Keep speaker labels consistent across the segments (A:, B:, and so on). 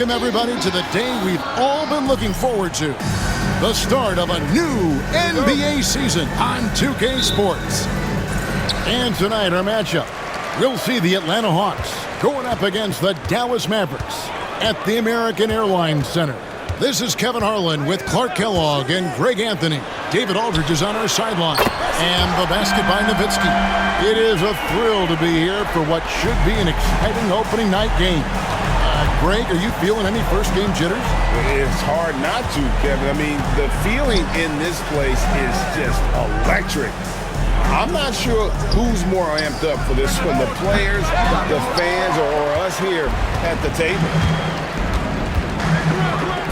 A: Welcome everybody to the day we've all been looking forward to. The start of a new NBA season on 2K Sports. And tonight our matchup, we'll see the Atlanta Hawks going up against the Dallas Mavericks at the American Airlines Center. This is Kevin Harlan with Clark Kellogg and Greg Anthony. David Aldridge is on our sideline. And the basket by Nowitzki. It is a thrill to be here for what should be an exciting opening night game. Greg, are you feeling any first game jitters?
B: It's hard not to, Kevin. I mean, the feeling in this place is just electric. I'm not sure who's more amped up for this one, the players, the fans, or us here at the table.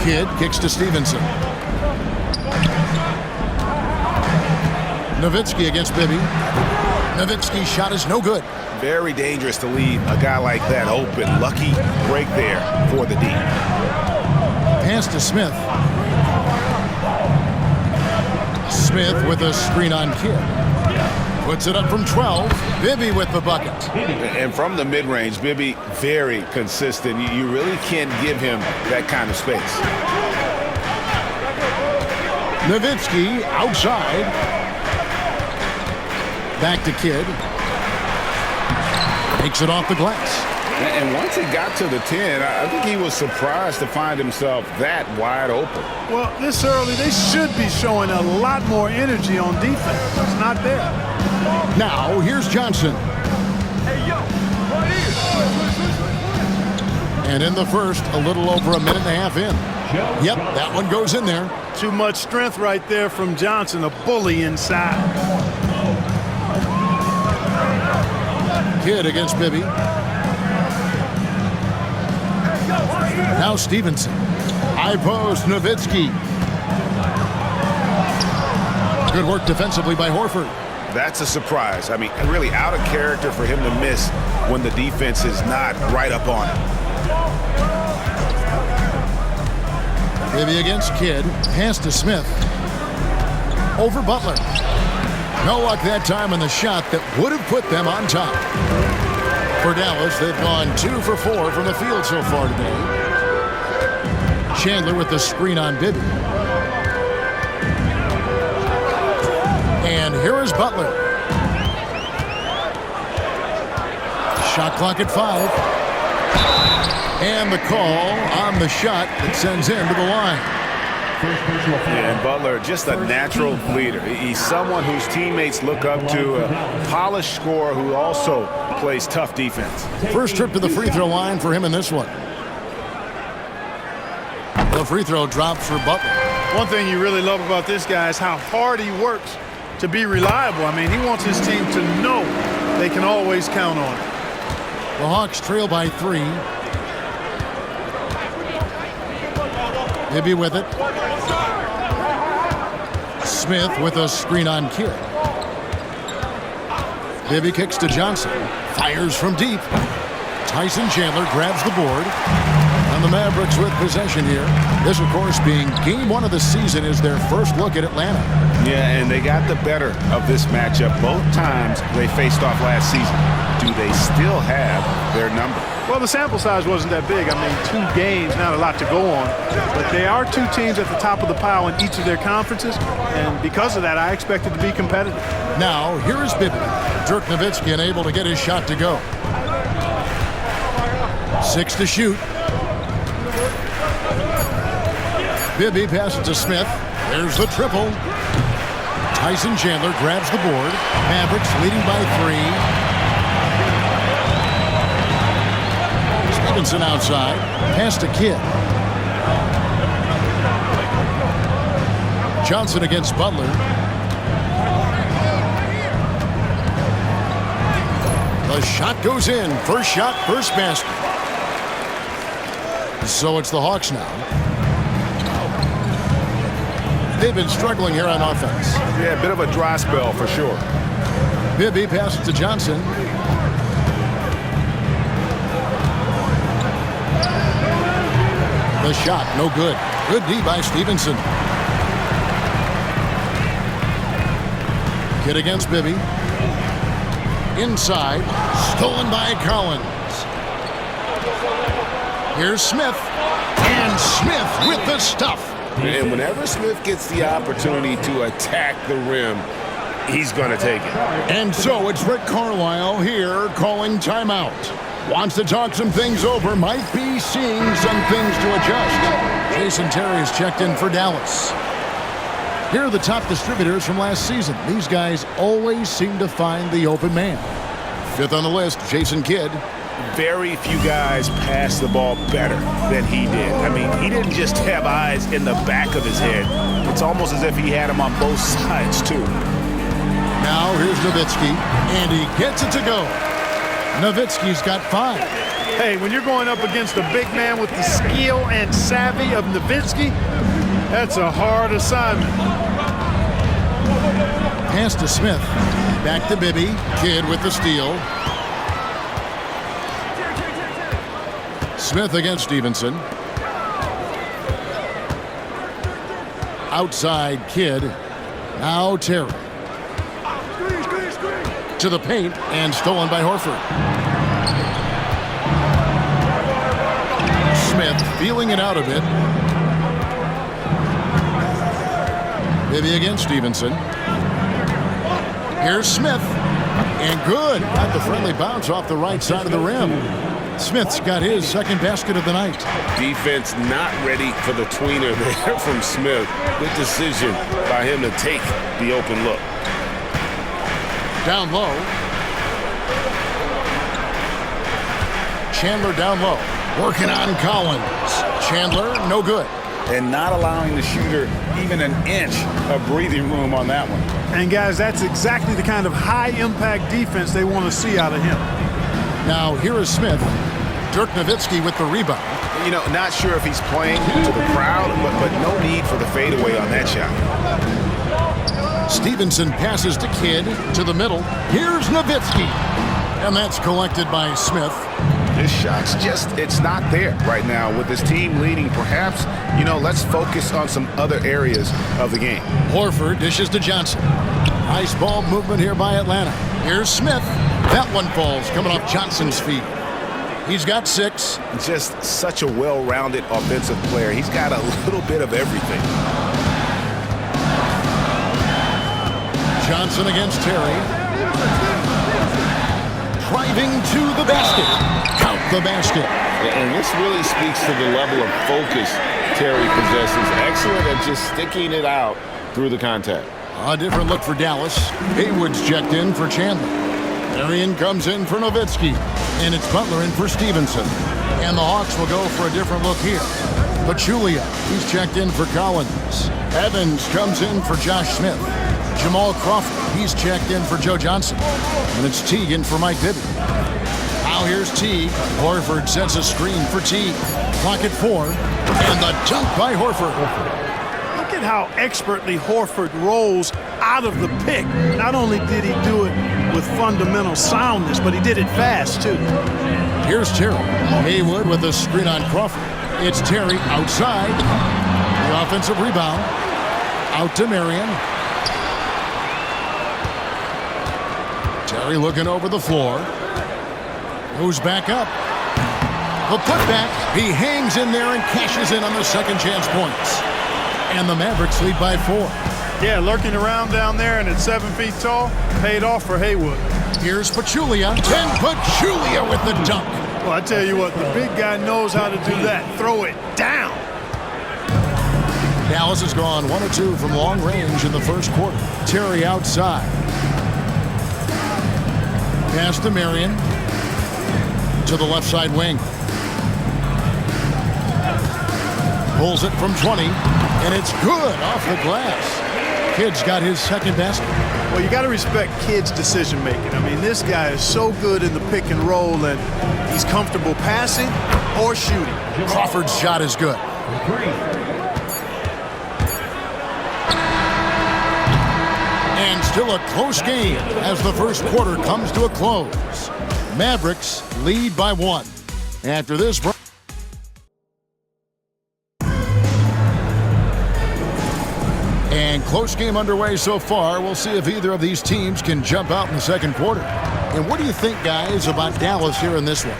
A: Kidd kicks to Stevenson. Nowitzki against Bibby. Nowitzki's shot is no good.
B: Very dangerous to leave a guy like that open. Lucky break there for the D.
A: Pass to Smith. Smith with a screen on Kidd. Puts it up from 12. Bibby with the bucket.
B: And from the mid-range, Bibby very consistent. You really can't give him that kind of space.
A: Nowitzki outside. Back to Kidd. Takes it off the glass.
B: And once he got to the 10, I think he was surprised to find himself that wide open.
C: Well, this early, they should be showing a lot more energy on defense. It's not there.
A: Now, here's Johnson. And in the first, a little over a minute and a half in. Yep, that one goes in there.
C: Too much strength right there from Johnson, a bully inside.
A: Kidd against Bibby. Now Stevenson. High post, Nowitzki. Good work defensively by Horford.
B: That's a surprise. I mean, really out of character for him to miss when the defense is not right up on him.
A: Bibby against Kidd. Pass to Smith. Over Butler. No luck that time on the shot that would have put them on top. For Dallas, they've gone 2 for 4 from the field so far today. Chandler with the screen on Bibby. And here is Butler. Shot clock at 5. And the call on the shot that sends him to the line.
B: Yeah, and Butler, just a natural leader. He's someone whose teammates look up to, a polished scorer who also plays tough defense.
A: First trip to the free throw line for him in this one. The free throw drops for Butler.
C: One thing you really love about this guy is how hard he works to be reliable. I mean, he wants his team to know they can always count on him.
A: The Hawks trail by 3. Bibby with it. Smith with a screen on Kidd. Bibby kicks to Johnson. Fires from deep. Tyson Chandler grabs the board. And the Mavericks with possession here. This, of course, being game 1 of the season, is their first look at Atlanta.
B: Yeah, and they got the better of this matchup both times they faced off last season. Do they still have their number?
C: Well, the sample size wasn't that big. I mean, 2 games, not a lot to go on. But they are 2 teams at the top of the pile in each of their conferences. And because of that, I expect it to be competitive.
A: Now, here is Bibby. Dirk Nowitzki unable to get his shot to go. 6 to shoot. Bibby passes to Smith. There's the triple. Tyson Chandler grabs the board. Mavericks leading by 3. Stevenson outside. Pass to Kidd. Johnson against Butler. The shot goes in. First shot, first basket. So it's the Hawks now. They've been struggling here on offense.
B: Yeah, a bit of a dry spell for sure.
A: Bibby passes to Johnson. The shot, no good. Good D by Stevenson. Kidd against Bibby. Inside, stolen by Collins. Here's Smith. And Smith with the stuff.
B: And whenever Smith gets the opportunity to attack the rim, he's going to take it.
A: And so it's Rick Carlisle here calling timeout. Wants to talk some things over, might be seeing some things to adjust. Jason Terry has checked in for Dallas. Here are the top distributors from last season. These guys always seem to find the open man. Fifth on the list, Jason Kidd.
B: Very few guys pass the ball better than he did. I mean, he didn't just have eyes in the back of his head. It's almost as if he had them on both sides, too.
A: Now here's Nowitzki, and he gets it to go. Nowitzki's got 5.
C: Hey, when you're going up against a big man with the skill and savvy of Nowitzki, that's a hard assignment.
A: Pass to Smith. Back to Bibby. Kidd with the steal. Smith against Stevenson. Outside Kidd. Now Terry. To the paint and stolen by Horford. Smith feeling it out a bit. Bibby against Stevenson. Here's Smith. And good. Got the friendly bounce off the right side of the rim. Smith's got his second basket of the night.
B: Defense not ready for the tweener there from Smith. Good decision by him to take the open look.
A: Down low. Chandler down low. Working on Collins. Chandler, no good.
B: And not allowing the shooter even an inch of breathing room on that one.
C: And, guys, that's exactly the kind of high-impact defense they want to see out of him.
A: Now, here is Smith. Dirk Nowitzki with the rebound.
B: You know, not sure if he's playing to the crowd, but no need for the fadeaway on that shot.
A: Stevenson passes to Kidd to the middle. Here's Nowitzki. And that's collected by Smith.
B: His shot's just, it's not there right now. With his team leading, perhaps, you know, let's focus on some other areas of the game.
A: Horford dishes to Johnson. Nice ball movement here by Atlanta. Here's Smith. That one falls coming off Johnson's feet. He's got 6.
B: Just such a well-rounded offensive player. He's got a little bit of everything.
A: Johnson against Terry. Driving to the basket. Count the basket.
B: And this really speaks to the level of focus Terry possesses. Excellent at just sticking it out through the contact.
A: A different look for Dallas. Haywood's checked in for Chandler. Marion comes in for Nowitzki. And it's Butler in for Stevenson. And the Hawks will go for a different look here. Pachulia, he's checked in for Collins. Evans comes in for Josh Smith. Jamal Crawford, he's checked in for Joe Johnson. And it's Teague in for Mike Bibby. Now here's Teague. Horford sets a screen for Teague. Clock at 4. And the dunk by Horford.
C: Look at how expertly Horford rolls out of the pick. Not only did he do it with fundamental soundness, but he did it fast, too.
A: Here's Terry. Haywood with a screen on Crawford. It's Terry outside. The offensive rebound. Out to Marion. Terry looking over the floor. Moves back up. The putback. He hangs in there and cashes in on the second chance points. And the Mavericks lead by 4.
C: Yeah, lurking around down there and at 7 feet tall, paid off for Haywood.
A: Here's Pachulia. And Pachulia with the dunk.
C: Well, I tell you what, the big guy knows how to do that. Throw it down.
A: Dallas has gone 1 of 2 from long range in the first quarter. Terry outside. Pass to Marion. To the left side wing. Pulls it from 20. And it's good off the glass. Kidd's got his second basket.
C: Well, you got to respect Kidd's decision making. I mean, this guy is so good in the pick and roll that he's comfortable passing or shooting.
A: Crawford's shot is good. And still a close game as the first quarter comes to a close. Mavericks lead by 1. After this break. And close game underway so far. We'll see if either of these teams can jump out in the second quarter. And what do you think, guys, about Dallas here in this one?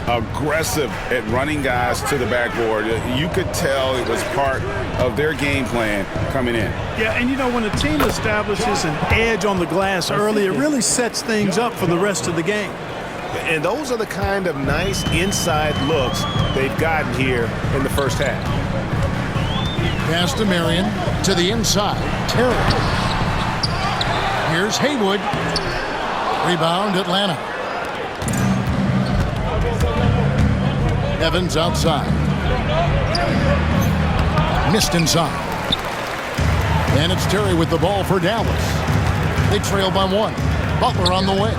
B: aggressive at running guys to the backboard. You could tell it was part of their game plan coming in.
C: Yeah, and you know, when a team establishes an edge on the glass early, it really sets things up for the rest of the game.
D: And those are the kind of nice inside looks they've gotten here in the first half.
A: Pass to Marion, to the inside. Terry. Here's Haywood. Rebound, Atlanta. Evans outside. Missed inside. And it's Terry with the ball for Dallas. They trail by 1. Butler on the way.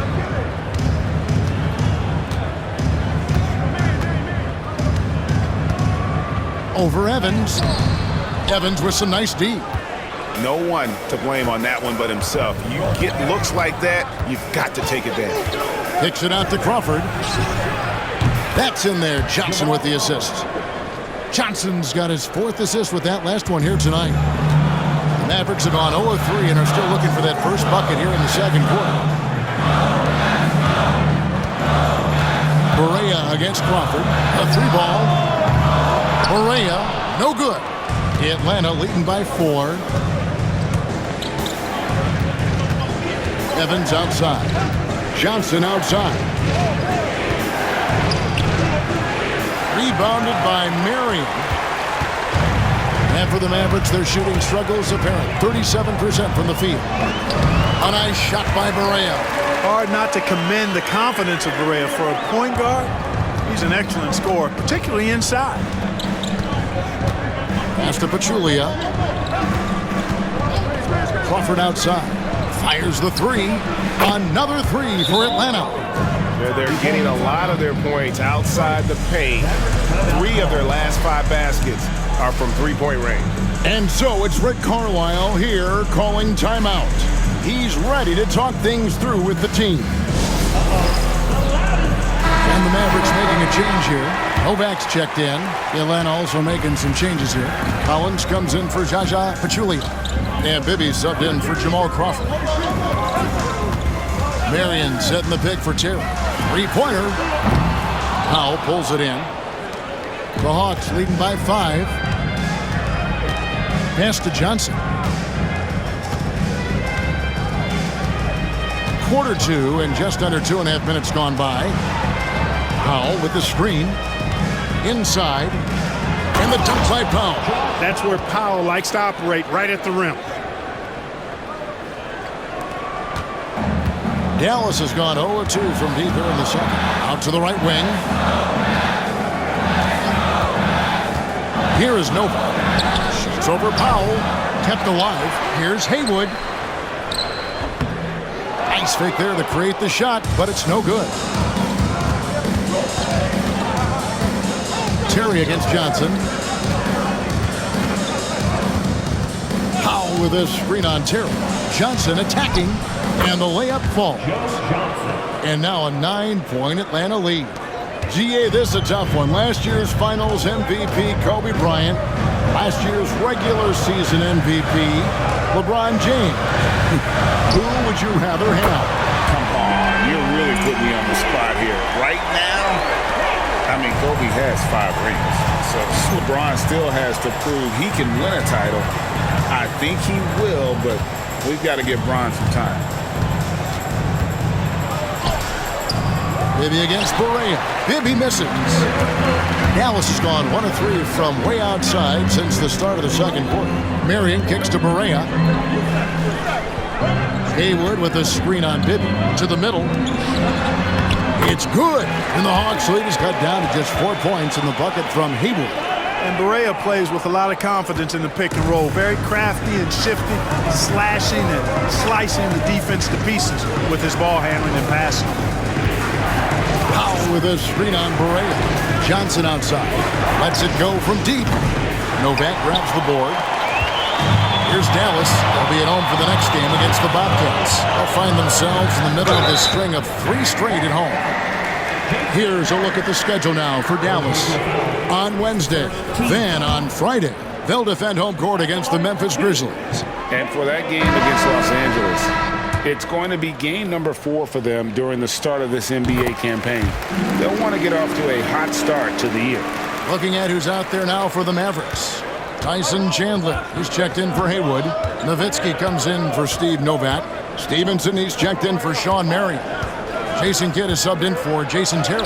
A: Over Evans. Evans with some nice D.
D: No one to blame on that one but himself. You get looks like that, you've got to take advantage.
A: Kicks it out to Crawford. That's in there. Johnson with the assist. Johnson's got his 4th assist with that last one here tonight. The Mavericks have gone 0 of 3 and are still looking for that first bucket here in the second quarter. Barea against Crawford. A 3-ball. Barea, no good. Atlanta leading by 4. Evans outside. Johnson outside. Rebounded by Marion. And for the Mavericks, their shooting struggles apparent. 37% from the field. A nice shot by Barea.
C: Hard not to commend the confidence of Barea. For a point guard, he's an excellent scorer, particularly inside.
A: Pass to Pachulia. Crawford outside. Fires the 3. Another 3 for Atlanta.
D: They're getting a lot of their points outside the paint. 3 of their last 5 baskets are from three-point range.
A: And so it's Rick Carlisle here calling timeout. He's ready to talk things through with the team. And the Mavericks making a change here. Novak's checked in. Atlanta also making some changes here. Collins comes in for Jaja Pachulia. And Bibby subbed in for Jamal Crawford. Marion setting the pick for Terry. 3-pointer. Powell pulls it in. The Hawks leading by 5. Pass to Johnson. Quarter 2 and just under 2.5 minutes gone by. Powell with the screen. Inside. And the dunk by Powell.
C: That's where Powell likes to operate, right at the rim.
A: Dallas has gone 0-2 from deep here in the second. Out to the right wing. Here is Novak. Shoots over Powell. Kept alive. Here's Haywood. Nice fake there to create the shot, but it's no good. Terry against Johnson. Powell with a screen on Terry. Johnson attacking, and the layup falls. And now a 9-point Atlanta lead. GA, this is a tough one. Last year's Finals MVP, Kobe Bryant. Last year's regular season MVP, LeBron James. Who would you rather have?
B: Come on, you're really putting me on the spot here. Right now, I mean, Kobe has 5 rings. So LeBron still has to prove he can win a title. I think he will, but we've got to give Bron some time.
A: Bibby against Barea. Bibby misses. Dallas has gone 1 of 3 from way outside since the start of the second quarter. Marion kicks to Barea. Haywood with a screen on Bibby. To the middle. It's good. And the Hawks lead is cut down to just 4 points in the bucket from Haywood.
C: And Barea plays with a lot of confidence in the pick and roll. Very crafty and shifty, slashing and slicing the defense to pieces with his ball handling and passing.
A: Powell with a screen on Barea. Johnson outside. Lets it go from deep. Novak grabs the board. Here's Dallas. They'll be at home for the next game against the Bobcats. They'll find themselves in the middle of this string of 3 straight at home. Here's a look at the schedule now for Dallas. On Wednesday, then on Friday, they'll defend home court against the Memphis Grizzlies.
B: And for that game against Los Angeles, It's going to be game number 4 for them during the start of this NBA campaign. They'll want to get off to a hot start to the year.
A: Looking at who's out there now for the Mavericks. Tyson Chandler, he's checked in for Haywood. Nowitzki comes in for Steve Novak. Stevenson, he's checked in for Sean Marion. Jason Kidd is subbed in for Jason Terry.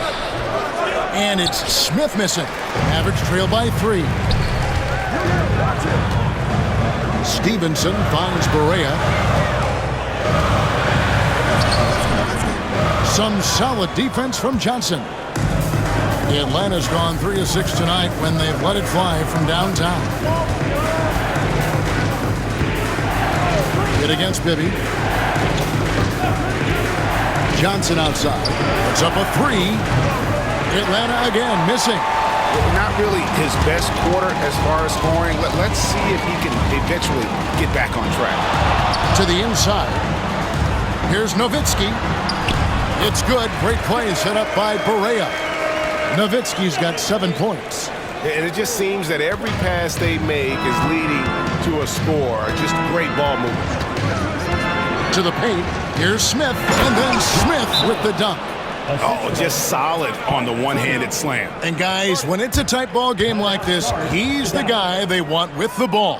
A: And it's Smith missing. Mavericks trail by 3. Stevenson finds Barea. Some solid defense from Johnson. The Atlanta's gone 3 of 6 tonight when they've let it fly from downtown. Hit against Bibby. Johnson outside. Puts up a 3. Atlanta again missing.
B: Not really his best quarter as far as scoring. Let's see if he can eventually get back on track.
A: To the inside. Here's Nowitzki. It's good. Great play set up by Barea. Nowitzki's got 7 points.
D: And it just seems that every pass they make is leading to a score. Just great ball movement.
A: To the paint. Here's Smith. And then Smith with the dunk.
B: Oh, just solid on the one-handed slam.
A: And guys, when it's a tight ball game like this, he's the guy they want with the ball.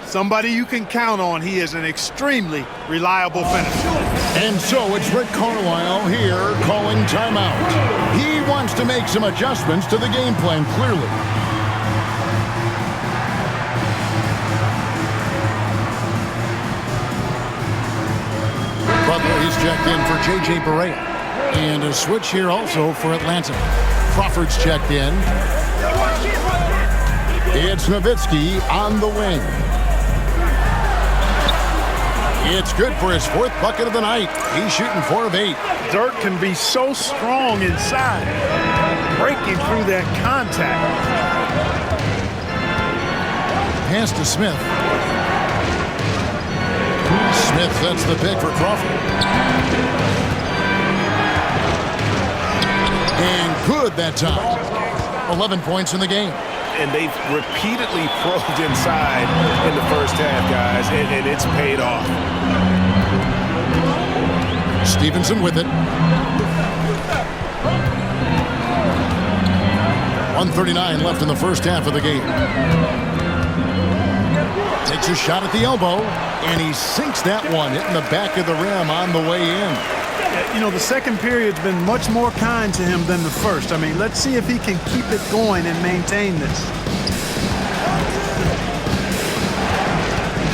C: Somebody you can count on. He is an extremely reliable finisher.
A: And so it's Rick Carlisle here calling timeout. He wants to make some adjustments to the game plan, clearly. Butler, he's checked in for J.J. Barea. And a switch here also for Atlanta. Crawford's checked in. It's Nowitzki on the wing. It's good for his 4th bucket of the night. He's shooting 4 of 8.
C: Dirk can be so strong inside, breaking through that contact.
A: Pass to Smith. Smith sets the pick for Crawford. And good that time. 11 points in the game.
B: And they've repeatedly probed inside in the first half, guys, and it's paid off.
A: Stevenson with it. 1:39 left in the first half of the game. Takes a shot at the elbow, and he sinks that one, hitting the back of the rim on the way in.
C: You know, the second period's been much more kind to him than the first. I mean, let's see if he can keep it going and maintain this.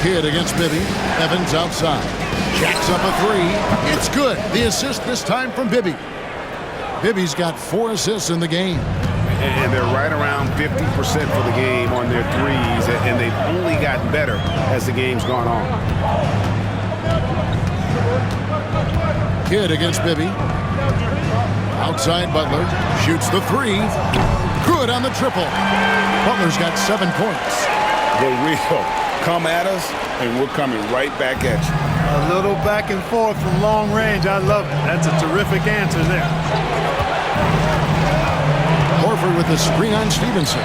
A: Kidd against Bibby. Evans outside. Jacks up a 3. It's good. The assist this time from Bibby. Bibby's got 4 assists in the game.
B: And they're right around 50% for the game on their threes, and they've only gotten better as the game's gone on.
A: Kidd against Bibby. Outside Butler. Shoots the 3. Good on the triple. Butler's got 7 points.
B: The real come at us, and we're coming right back at you.
C: A little back and forth from long range. I love it. That's a terrific answer there.
A: Horford with the screen on Stevenson.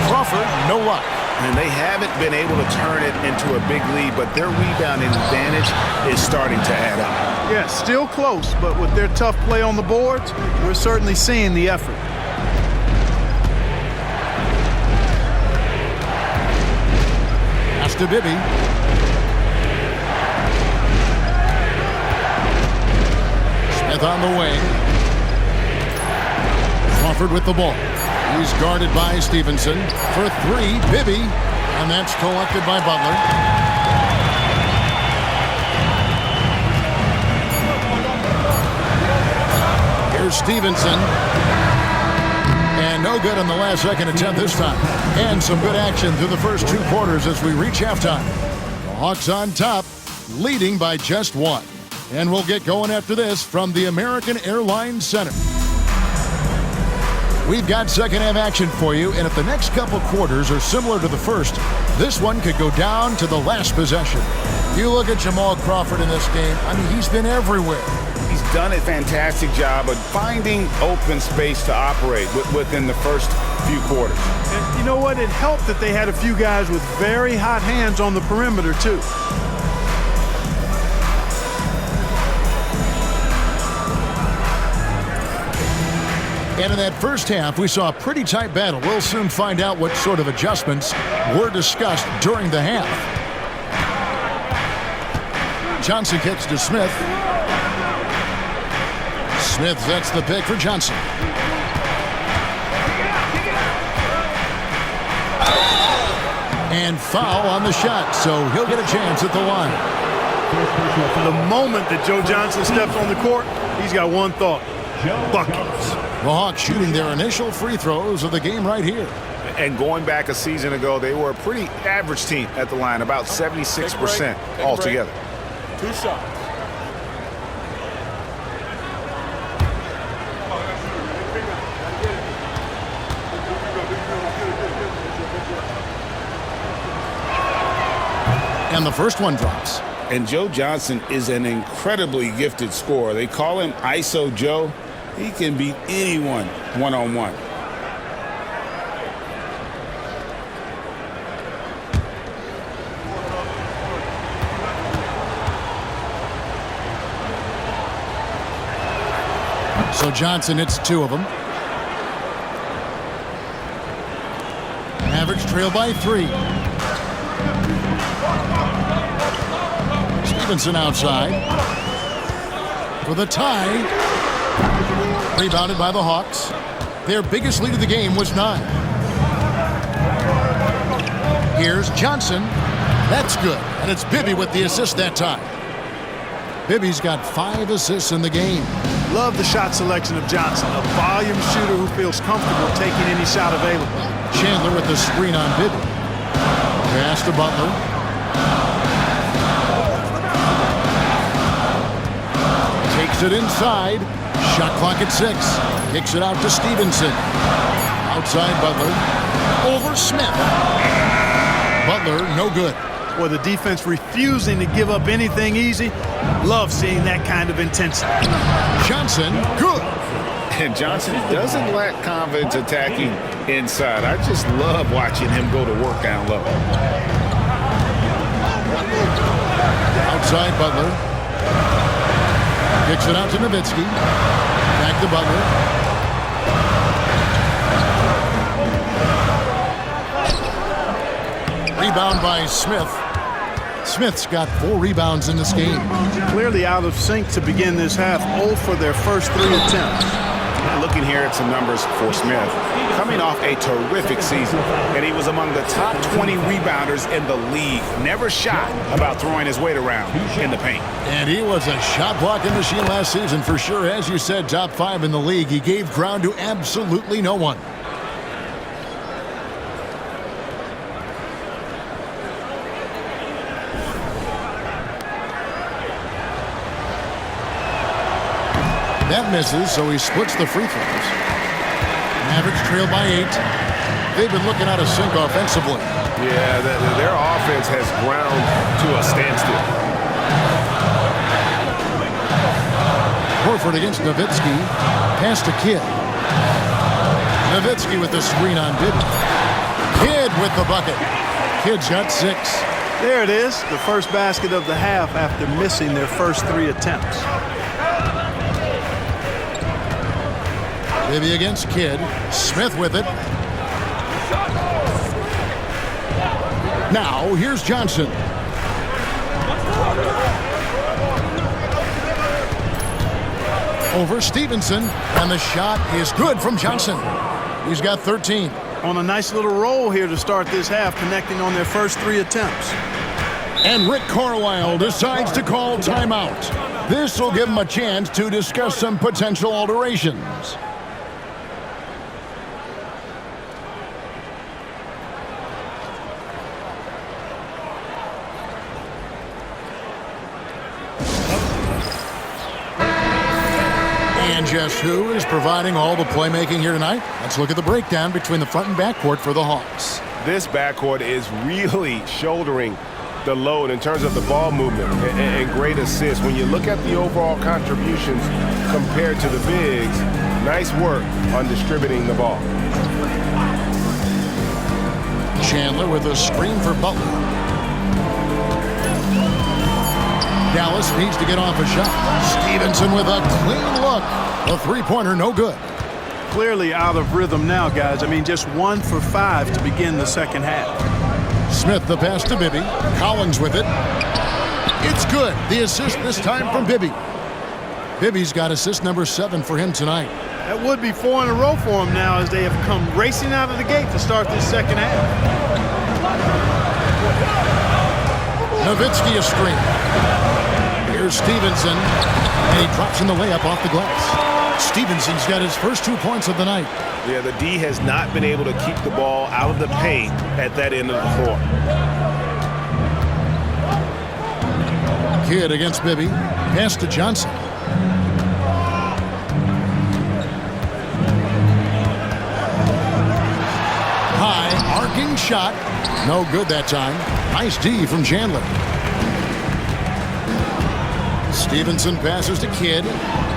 A: Crawford, no luck.
B: And they haven't been able to turn it into a big lead, but their rebounding advantage is starting to add up.
C: Yeah, still close, but with their tough play on the boards, we're certainly seeing the effort.
A: Pass to Bibby. Smith on the wing. Crawford with the ball. He's guarded by Stevenson for 3. Bibby, and that's collected by Butler. Here's Stevenson. And no good on the last second attempt this time. And some good action through the first 2 quarters as we reach halftime. The Hawks on top, leading by just 1. And we'll get going after this from the American Airlines Center. We've got second half action for you, and if the next couple quarters are similar to the first, this one could go down to the last possession. You look at Jamal Crawford in this game, I mean, he's been everywhere.
B: He's done a fantastic job of finding open space to operate within the first few quarters.
C: And you know what? It helped that they had a few guys with very hot hands on the perimeter, too.
A: And in that first half, we saw a pretty tight battle. We'll soon find out what sort of adjustments were discussed during the half. Johnson kicks to Smith. Smith sets the pick for Johnson. And foul on the shot, so he'll get a chance at the line.
C: The moment that Joe Johnson steps on the court, he's got one thought: buckets.
A: The Hawks shooting their initial free throws of the game right here.
D: And going back a season ago, they were a pretty average team at the line, about 76% altogether.
B: 2 shots.
A: And the first one drops.
B: And Joe Johnson is an incredibly gifted scorer. They call him ISO Joe. He can beat anyone one-on-one.
A: So Johnson hits 2 of them. Mavericks trail by 3. Stevenson outside for the tie. Rebounded by the Hawks. Their biggest lead of the game was 9. Here's Johnson. That's good. And it's Bibby with the assist that time. Bibby's got 5 assists in the game.
C: Love the shot selection of Johnson, a volume shooter who feels comfortable taking any shot available.
A: Chandler with the screen on Bibby. Pass to Butler. Takes it inside. Shot clock at 6. Kicks it out to Stevenson. Outside Butler. Over Smith. Butler, no good.
C: Boy, the defense refusing to give up anything easy. Love seeing that kind of intensity.
A: Johnson, good.
B: And Johnson doesn't lack confidence attacking inside. I just love watching him go to work down low.
A: Outside Butler. Kicks it out to Nowitzki. Back to Butler. Rebound by Smith. Smith's got 4 rebounds in this game.
C: Clearly out of sync to begin this half. 0 for their first 3 attempts.
D: Looking here at some numbers for Smith, coming off a terrific season, and he was among the top 20 rebounders in the league. Never shy about throwing his weight around in the paint.
A: And he was a shot blocking machine last season for sure. As you said, top 5 in the league. He gave ground to absolutely no one. That misses, so he splits the free throws. Mavericks trail by 8. They've been looking out of sync offensively.
D: Yeah, their offense has ground to a standstill.
A: Horford against Nowitzki. Pass to Kidd. Nowitzki with the screen on Bibby. Kidd with the bucket. Kidd's got 6.
C: There it is, the first basket of the half after missing their first 3 attempts.
A: Bibby against Kidd. Smith with it. Now, here's Johnson. Over Stevenson, and the shot is good from Johnson. He's got 13.
C: On a nice little roll here to start this half, connecting on their first 3 attempts.
A: And Rick Carlisle decides to call timeout. This will give him a chance to discuss some potential alterations. And just who is providing all the playmaking here tonight? Let's look at the breakdown between the front and backcourt for the Hawks.
D: This backcourt is really shouldering the load in terms of the ball movement and great assists. When you look at the overall contributions compared to the bigs, nice work on distributing the ball.
A: Chandler with a screen for Butler. Dallas needs to get off a shot. Stevenson with a clean look. A 3-pointer, no good.
C: clearly out of rhythm now, guys. I mean, just 1 for 5 to begin the second half.
A: Smith the pass to Bibby. Collins with it. It's good. The assist this time from Bibby. Bibby's got assist number 7 for him tonight.
C: That would be 4 in a row for him now as they have come racing out of the gate to start this second half.
A: Nowitzki a screen. Here's Stevenson, and he drops in the layup off the glass. Stevenson's got his first 2 points of the night.
D: Yeah, the D has not been able to keep the ball out of the paint at that end of the floor.
A: Kidd against Bibby. Pass to Johnson. High, arcing shot. No good that time. Nice D from Chandler. Stevenson passes to Kidd.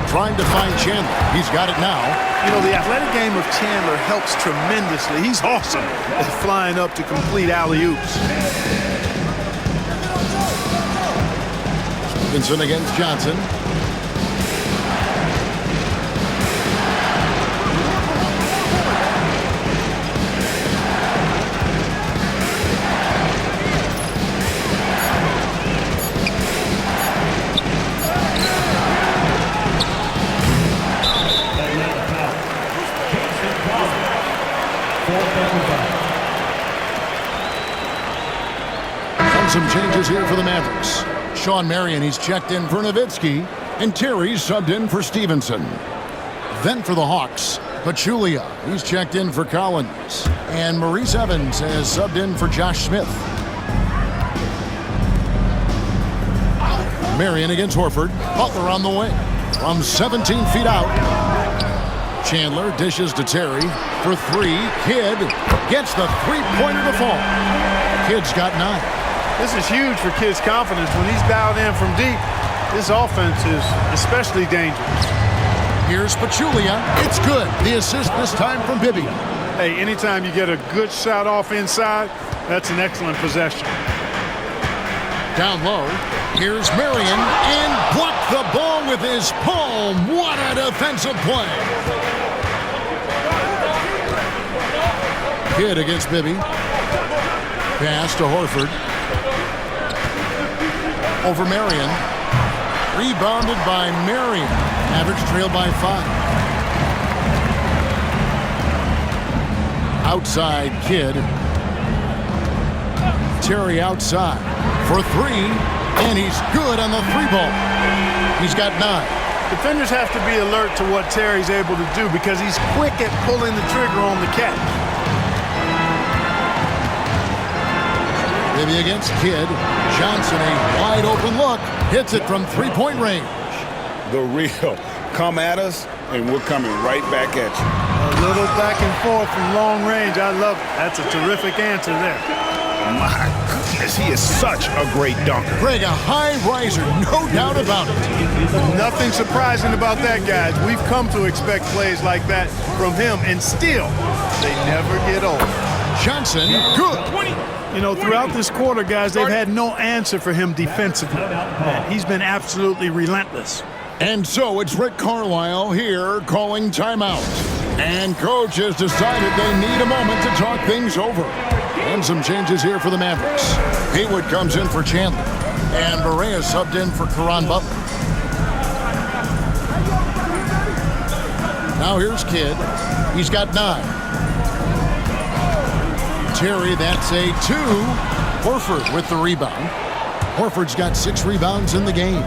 A: Trying to find Chandler. He's got it now.
C: You know, the athletic game of Chandler helps tremendously. He's awesome at flying up to complete alley-oops.
A: Stevenson against Johnson. Some changes here for the Mavericks. Sean Marion, he's checked in for Nowitzki, and Terry's subbed in for Stevenson. Then for the Hawks, Pachulia, he's checked in for Collins, and Maurice Evans has subbed in for Josh Smith. Marion against Horford. Butler on the wing from 17 feet out. Chandler dishes to Terry for 3. Kidd gets the three-pointer to fall. Kidd's got 9.
C: This is huge for Kidd's confidence. When he's dialed in from deep, this offense is especially dangerous.
A: Here's Pachulia. It's good. The assist this time from Bibby.
C: Hey, anytime you get a good shot off inside, that's an excellent possession.
A: Down low, here's Marion, and blocked the ball with his palm. What a defensive play. Kidd against Bibby. Pass to Horford. Over Marion. Rebounded by Marion. Mavericks trailed by 5. Outside Kidd. Terry outside for 3, and he's good on the 3-ball. He's got 9.
C: Defenders have to be alert to what Terry's able to do because he's quick at pulling the trigger on the catch.
A: Bibby against Kidd. Johnson, a wide open look. Hits it from 3-point range.
B: The real. Come at us, and we're coming right back at you.
C: A little back and forth from long range. I love it. That's a terrific answer there.
B: My goodness, he is such a great dunker.
A: Greg, a high riser, no doubt about it.
C: Nothing surprising about that, guys. We've come to expect plays like that from him, and still, they never get old.
A: Johnson, good.
C: You know, throughout this quarter, guys, they've had no answer for him defensively. And he's been absolutely relentless.
A: And so it's Rick Carlisle here calling timeout. And coach has decided they need a moment to talk things over. And some changes here for the Mavericks. Haywood comes in for Chandler. And Barea subbed in for Caron Butler. Now here's Kidd. He's got 9. Terry, that's a 2. Horford with the rebound. Horford's got 6 rebounds in the game.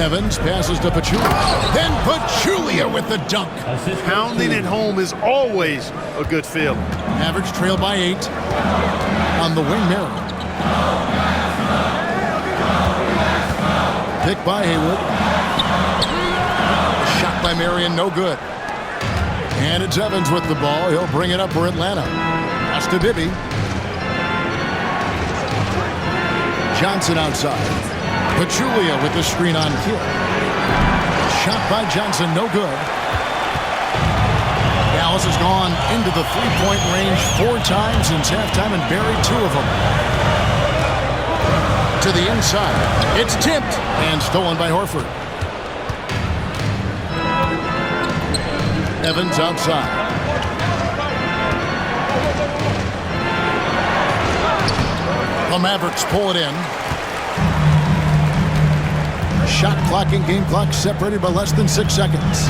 A: Evans passes to Pachulia. Then Pachulia with the dunk.
C: Pounding it home is always a good feeling.
A: Mavericks trail by 8. On the wing, Marion. Pick by Haywood. Shot by Marion, no good. And it's Evans with the ball. He'll bring it up for Atlanta. Pass to Bibby. Johnson outside. Pachulia with the screen on Kidd. Shot by Johnson, no good. Dallas has gone into the three-point range 4 times since halftime and buried 2 of them. To the inside. It's tipped and stolen by Horford. Evans outside. The Mavericks pull it in. Shot clock and game clock separated by less than 6 seconds.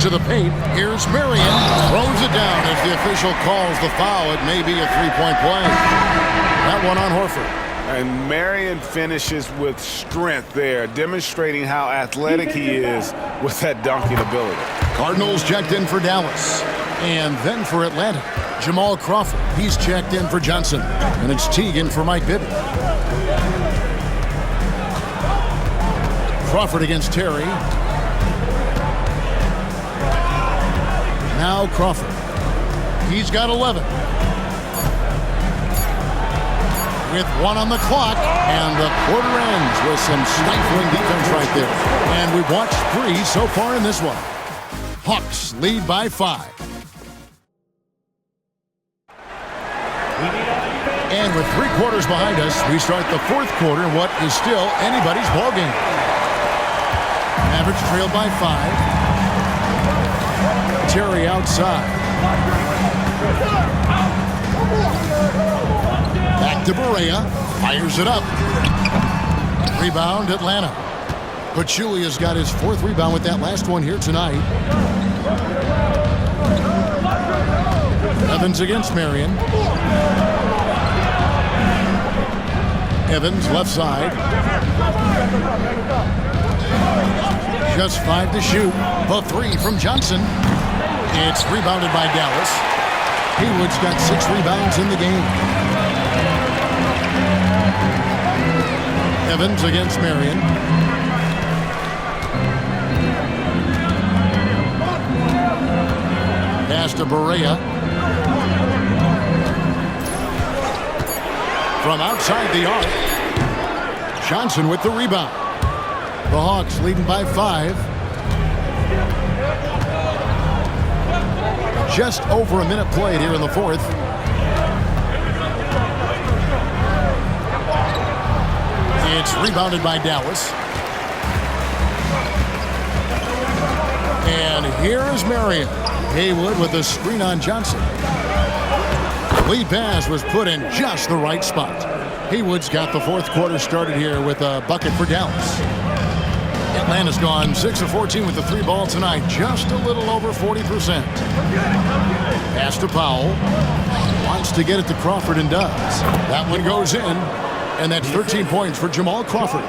A: To the paint. Here's Marion. Throws it down as the official calls the foul. It may be a three-point play. That one on Horford.
B: And Marion finishes with strength there, demonstrating how athletic he is with that dunking ability.
A: Cardinals checked in for Dallas. And then for Atlanta, Jamal Crawford. He's checked in for Johnson. And it's Teagan for Mike Bibby. Crawford against Terry. Now Crawford. He's got 11. With 1 on the clock, and the quarter ends with some stifling defense right there. And we've watched 3 so far in this one. Hawks lead by 5. And with 3 quarters behind us, we start the 4th quarter in what is still anybody's ballgame. Mavericks trailed by 5. Terry outside. Back to Barea. Fires it up. Rebound, Atlanta. Pachulia's got his 4th rebound with that last one here tonight. Evans against Marion. Evans left side. Just 5 to shoot. The 3 from Johnson. It's rebounded by Dallas. Haywood's got 6 rebounds in the game. Evans against Marion. Pass to Barea. From outside the arc. Johnson with the rebound. The Hawks leading by 5. Just over a minute played here in the 4th. It's rebounded by Dallas. And here is Marion. Haywood with a screen on Johnson. Lead pass was put in just the right spot. Haywood's got the 4th quarter started here with a bucket for Dallas. Atlanta's gone 6 of 14 with the 3 ball tonight, just a little over 40%. Pass to Powell. Wants to get it to Crawford and does. That one goes in, and that's 13 points for Jamal Crawford.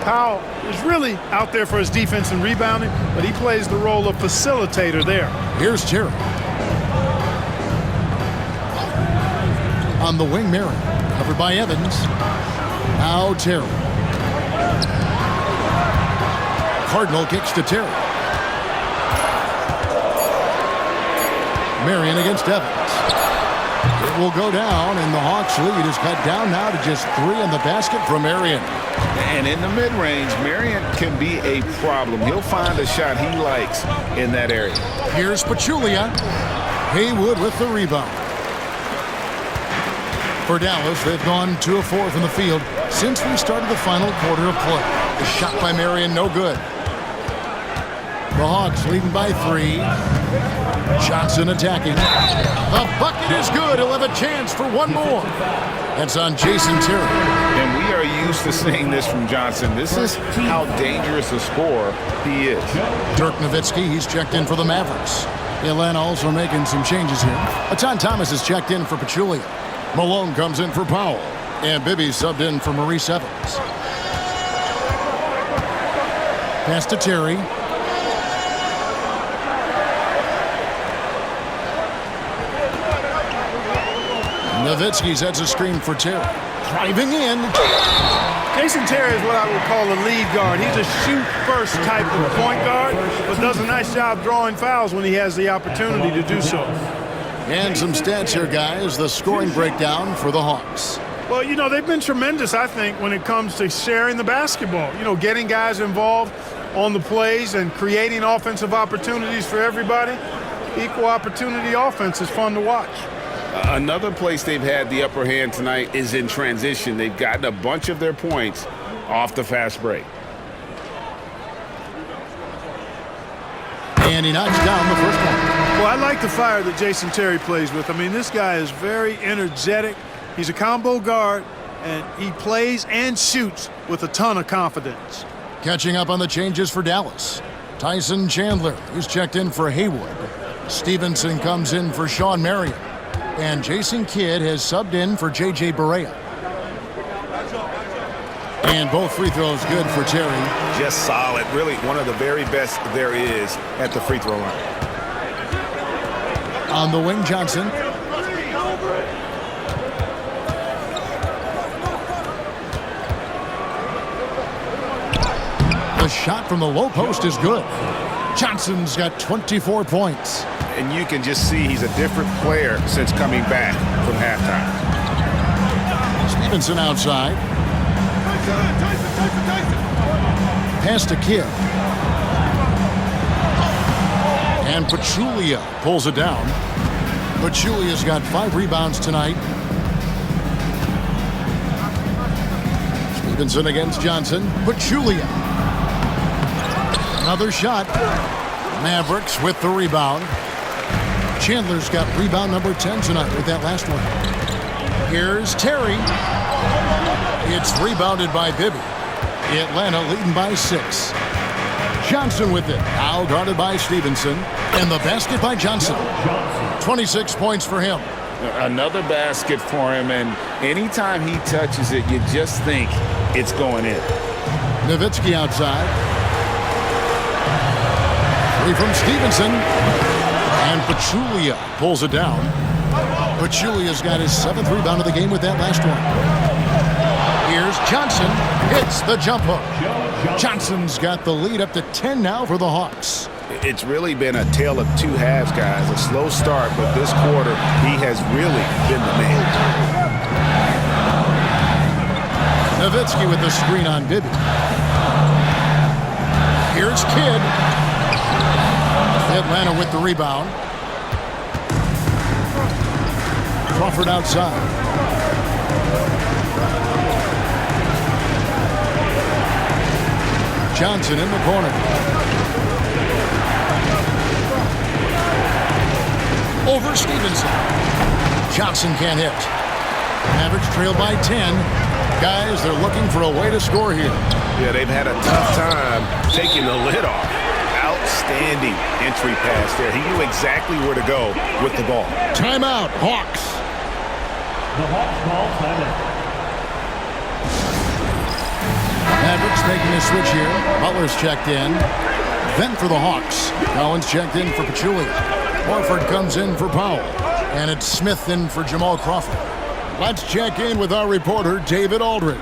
C: Powell is really out there for his defense and rebounding, but he plays the role of facilitator there.
A: Here's Terry. On the wing, Marion. Covered by Evans. Now Terry. Cardinal kicks to Terry. Marion against Evans. It will go down, and the Hawks lead is cut down now to just 3 in the basket from Marion.
B: And in the mid-range, Marion can be a problem. He'll find a shot he likes in that area.
A: Here's Pachulia. Haywood with the rebound. For Dallas, they've gone 2 of 4 from the field since we started the final quarter of play. The shot by Marion, no good. The Hawks leading by 3. Johnson attacking. The bucket is good. He'll have a chance for one more. That's on Jason Terry.
B: And we are used to seeing this from Johnson. This is how dangerous a scorer he is.
A: Dirk Nowitzki, he's checked in for the Mavericks. Atlanta also making some changes here. Atan Thomas is checked in for Pachulia. Malone comes in for Powell. And Bibby subbed in for Maurice Evans. Pass to Terry. Nowitzki sets a screen for Terry. Driving in.
C: Jason Terry is what I would call a lead guard. He's a shoot-first type of point guard, but does a nice job drawing fouls when he has the opportunity to do so.
A: And some stats here, guys. The scoring breakdown for the Hawks.
C: Well, you know, they've been tremendous, I think, when it comes to sharing the basketball. You know, getting guys involved on the plays and creating offensive opportunities for everybody. Equal opportunity offense is fun to watch.
B: Another place they've had the upper hand tonight is in transition. They've gotten a bunch of their points off the fast break.
A: And And he knocks down the first one.
C: Well, I like the fire that Jason Terry plays with. I mean, this guy is very energetic. He's a combo guard, and he plays and shoots with a ton of confidence.
A: Catching up on the changes for Dallas. Tyson Chandler, who's checked in for Haywood. Stevenson comes in for Sean Marion. And Jason Kidd has subbed in for J.J. Barea. And both free throws good for Terry.
D: Just solid. Really one of the very best there is at the free throw line.
A: On the wing, Johnson. The shot from the low post is good. Johnson's got 24 points.
D: And you can just see he's a different player since coming back from halftime.
A: Stevenson outside. Pass to Kidd. And Pachulia pulls it down. Pachulia's got 5 rebounds tonight. Stevenson against Johnson. Pachulia. Another shot. Mavericks with the rebound. Chandler's got rebound number 10 tonight with that last one. Here's Terry. It's rebounded by Bibby. Atlanta leading by 6. Johnson with it. Now guarded by Stevenson. And the basket by Johnson. 26 points for him.
B: Another basket for him, and anytime he touches it, you just think it's going in.
A: Nowitzki outside. 3 from Stevenson. And Pachulia pulls it down. Pachulia's got his 7th rebound of the game with that last one. Here's Johnson. Hits the jump hook. Johnson's got the lead up to 10 now for the Hawks.
D: It's really been a tale of two halves, guys. A slow start, but this quarter, he has really been the man.
A: Nowitzki with the screen on Bibby. Here's Kidd. Atlanta with the rebound. Crawford outside. Johnson in the corner. Over Stevenson. Johnson can't hit. Mavericks trail by 10. Guys, they're looking for a way to score here.
D: Yeah, they've had a tough time taking the lid off. Outstanding entry pass there. He knew exactly where to go with the ball.
A: Timeout, Hawks.
E: The Hawks call timeout.
A: Mavericks making a switch here. Butler's checked in. Then for the Hawks. Collins checked in for Pachulia. Horford comes in for Powell. And it's Smith in for Jamal Crawford. Let's check in with our reporter, David Aldridge.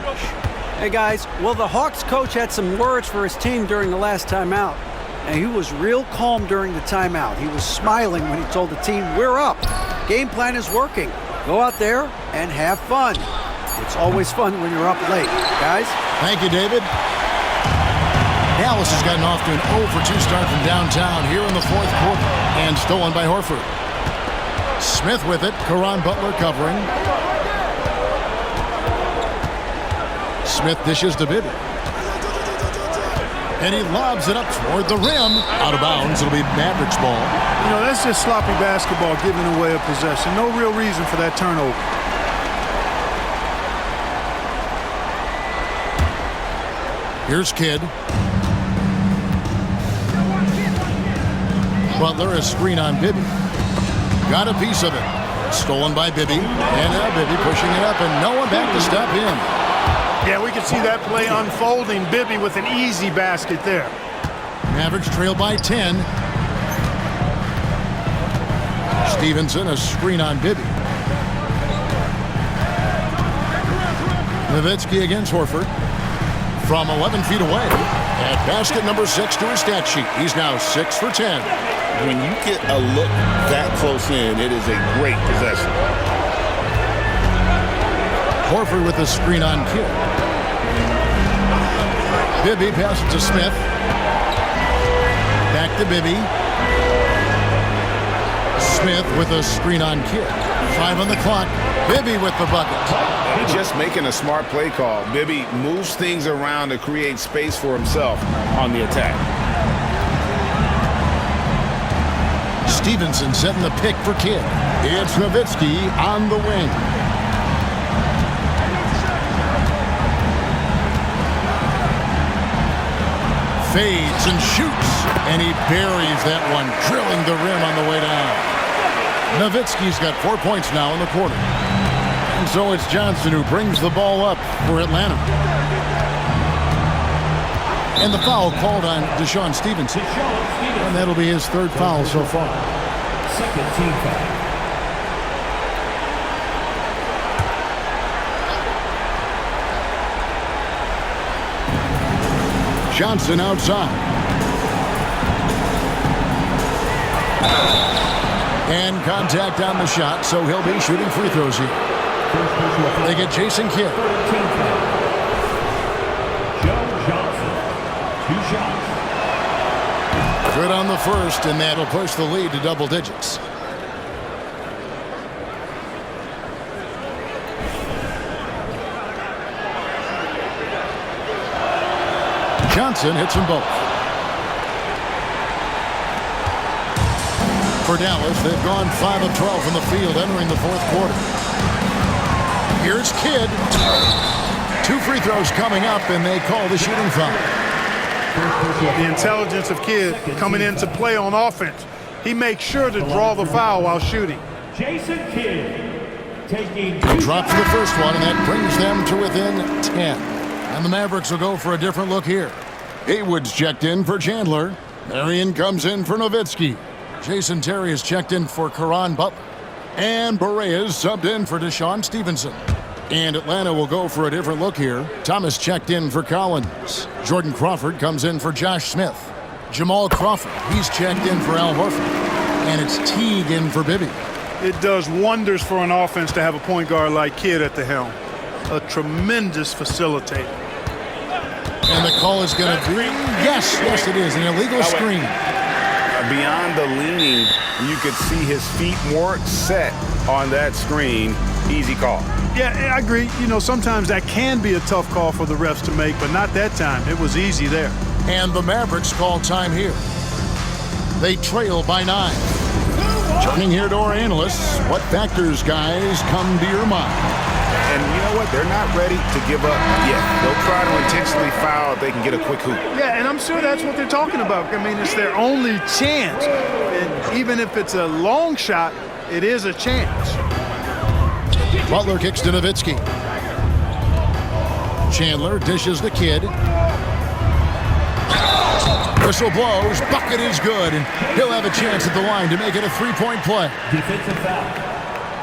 F: Hey, guys. Well, the Hawks coach had some words for his team during the last timeout. And he was real calm during the timeout. He was smiling when he told the team, we're up. Game plan is working. Go out there and have fun. It's always fun when you're up late. Guys?
A: Thank you, David. Dallas has gotten off to an 0-for-2 start from downtown here in the 4th quarter. And stolen by Horford. Smith with it. Caron Butler covering. Smith dishes to Bibby. And he lobs it up toward the rim. Out of bounds. It'll be Mavericks ball.
C: You know, that's just sloppy basketball, giving away a possession. No real reason for that turnover.
A: Here's Kidd. Butler, a screen on Bibby. Got a piece of it. Stolen by Bibby. And now Bibby pushing it up, and no one back to stop him.
C: Yeah, we can see that play unfolding. Bibby with an easy basket there.
A: Mavericks trail by 10. Stevenson, a screen on Bibby. Nowitzki against Horford. From 11 feet away. At basket number 6 to his stat sheet. He's now 6 for 10.
B: When you get a look that close in, it is a great possession.
A: Horford with a screen on Kidd. Bibby passes to Smith. Back to Bibby. Smith with a screen on Kidd. 5 on the clock. Bibby with the bucket.
B: Just making a smart play call. Bibby moves things around to create space for himself on the attack.
A: Stevenson setting the pick for Kidd. It's Nowitzki on the wing. Fades and shoots, and he buries that one, drilling the rim on the way down. Nowitzki's got 4 points now in the quarter. And so it's Johnson who brings the ball up for Atlanta. And the foul called on Deshaun Stevenson. And that'll be his third foul so far.
E: Second team foul.
A: Johnson outside. And contact on the shot, so he'll be shooting free throws here. They get Jason Kidd. Good on the first, and that'll push the lead to double digits. Johnson hits them both. For Dallas, they've gone 5 of 12 from the field entering the fourth quarter. Here's Kidd. 2 free throws coming up, and they call the shooting foul.
C: The intelligence of Kidd coming into play on offense. He makes sure to draw the foul while shooting.
E: Jason Kidd taking
A: He drops the first one, and that brings them to within 10. And the Mavericks will go for a different look here. Haywood's checked in for Chandler. Marion comes in for Nowitzki. Jason Terry is checked in for Caron Butler. And Berea's subbed in for Deshaun Stevenson. And Atlanta will go for a different look here. Thomas checked in for Collins. Jordan Crawford comes in for Josh Smith. Jamal Crawford, he's checked in for Al Horford. And it's Teague in for Bibby.
C: It does wonders for an offense to have a point guard like Kidd at the helm. A tremendous facilitator.
A: And the call is going to be, yes, it is, an illegal screen.
B: Beyond the leaning, you could see his feet weren't set on that screen. Easy call.
C: Yeah, I agree. You know, sometimes that can be a tough call for the refs to make, but not that time. It was easy there.
A: And the Mavericks call time here. They trail by 9. Turning here to our analysts, what factors, guys, come to your mind?
B: And you know what? They're not ready to give up yet. They'll try to intentionally foul if they can get a quick hoop.
C: Yeah, and I'm sure that's what they're talking about. I mean, it's their only chance. And even if it's a long shot, it is a chance.
A: Butler kicks to Nowitzki. Chandler dishes the Kidd. Whistle blows. Bucket is good. And he'll have a chance at the line to make it a 3-point play.
E: defensive foul.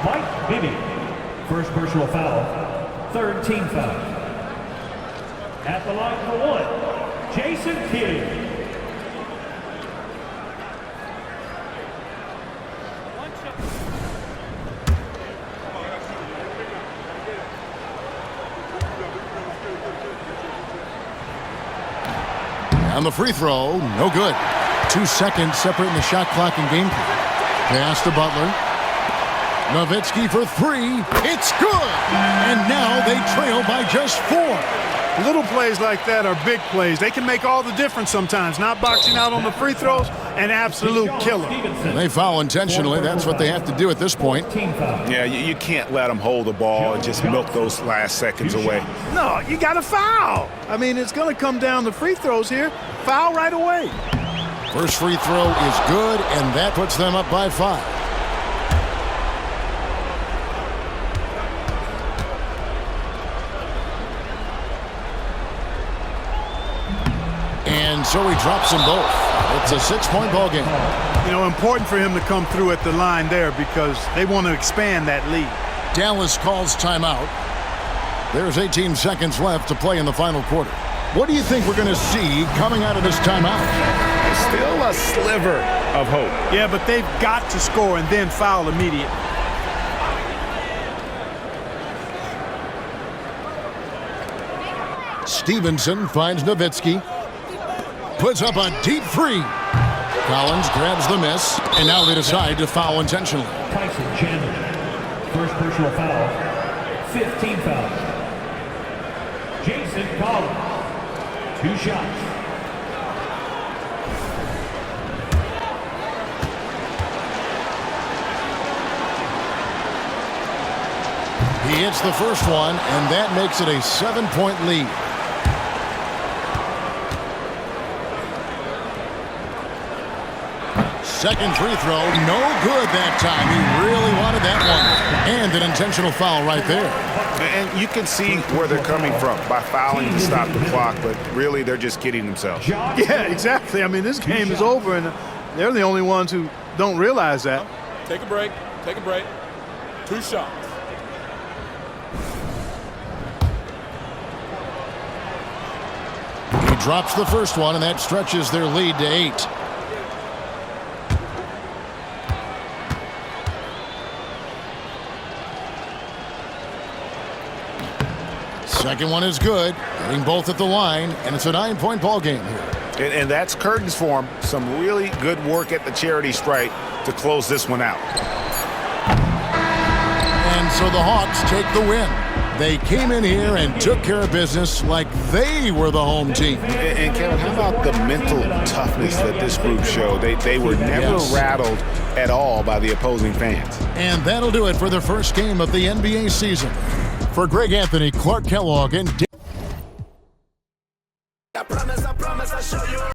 E: Mike Bibby. First personal foul. Third team foul. At the line for 1, Jason Kidd.
A: On the free throw, no good. 2 seconds separating the shot clock and game clock. Pass to Butler. Nowitzki for 3. It's good! And now they trail by just 4.
C: Little plays like that are big plays. They can make all the difference sometimes. Not boxing out on the free throws, an absolute killer.
A: They foul intentionally. That's what they have to do at this point.
B: Yeah, you can't let them hold the ball and just milk those last seconds away.
C: No, you got to foul. I mean, it's going to come down to free throws here. Foul right away.
A: First free throw is good, and that puts them up by 5. And so he drops them both. It's a 6-point ball game.
C: You know, important for him to come through at the line there because they want to expand that lead.
A: Dallas calls timeout. There's 18 seconds left to play in the final quarter. What do you think we're going to see coming out of this timeout?
B: Still a sliver of hope.
C: Yeah, but they've got to score and then foul immediately.
A: Stevenson finds Nowitzki. Puts up a deep 3. Collins grabs the miss, and now they decide to foul intentionally.
E: Tyson Chandler. First personal foul. 15 fouls. Jason Collins. 2 shots.
A: He hits the first one, and that makes it a 7-point lead. Second free throw, no good that time. He really wanted that one. And an intentional foul right there.
D: And you can see where they're coming from by fouling to stop the clock, but really they're just kidding themselves.
C: Yeah, exactly. I mean, this game is over, and they're the only ones who don't realize that.
G: Take a break. Take a break. 2 shots.
A: He drops the first one, and that stretches their lead to 8. Second one is good, getting both at the line, and it's a 9-point ball game here.
D: And that's curtains for him. Some really good work at the charity stripe to close this one out.
A: And so the Hawks take the win. They came in here and took care of business like they were the home team.
D: And Kevin, how about the mental toughness that this group showed? They were never rattled at all by the opposing fans.
A: And that'll do it for the first game of the NBA season. For Greg Anthony, Clark Kellogg, and Dave